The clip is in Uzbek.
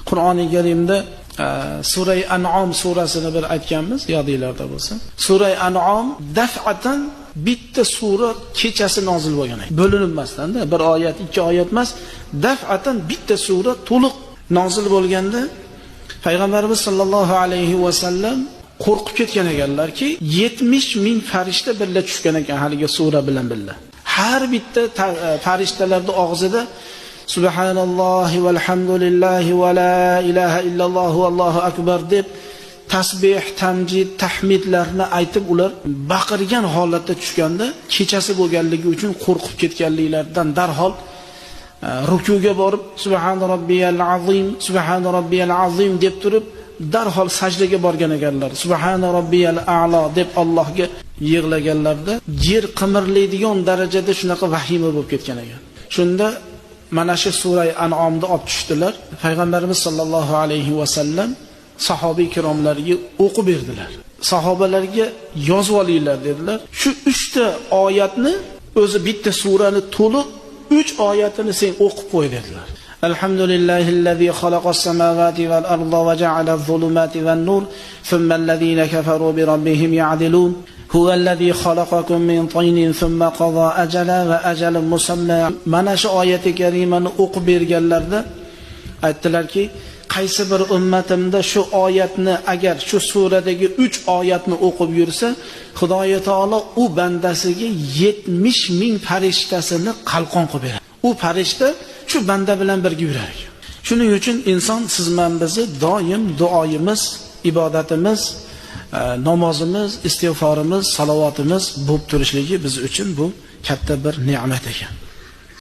Qur'oni Karimda Sura An'om surasini bir aytganmiz, yodingizlarda bo'lsa. Sura An'om daf'atan bitta sura kechasi nozil bo'lgan. Bo'linmasdan-da, bir oyat, ikki oyat emas, daf'atan bitta sura to'liq nozil bo'lganda Payg'ambarimiz sollallohu alayhi va sallam qo'rqib ketgan ekanlarki, 70 ming farishta birga tushgan ekan haliga sura bilan birga. Har bitta farishtalarning og'zida Subhanallohi valhamdulillahi va la ilaha illalloh vallohu akbar deb tasbih, tamjid, tahmidlarni aytib ular baqirgan holatda tushganda, kechasi bo'lganligi uchun qo'rqib ketganliklaridan darhol rukuga borib subhan robbiyal azim deb turib darhol sajdaga borgan ekanlar. Subhan robbiyal a'lo deb Allohga yig'laganlarda yer qimirlaydigan darajada shunaqa vahima bo'lib ketgan ekan. Shunda mana shu sura An'omni olib tushdilar. Payg'ambarimiz sollallohu alayhi va sallam sahobiy kiromlarga o'qib berdilar. Sahobalarga yozib olinglar dedilar. Shu 3 ta oyatni o'zi bitta surani to'liq 3 oyatini sen o'qib qo'y dedilar. Alhamdulillahillazi xalaqas samawati val arda va ja'alaz zulumati van nur, thumma allazina kafaru bi rabbihim ya'dilun. Huvallazi xalaqakum min taynin thumma qada ajala va ajalun musamma. Mana shu oyati karimani o'qib berganlarda aytdilarki, qaysi bir ummatimda shu oyatni agar shu suradagi 3 oyatni o'qib yursa, Xudoy taolo u bandasiga 70 ming farishtasini qalqon qilib beradi. U farishta shu banda bilan birga yurar ekan. Shuning uchun inson siz men bizni doim duoyimiz, ibodatimiz, namozimiz, istig'forimiz, salovatimiz bo'lib turishligi biz uchun bu katta bir ne'mat ekan.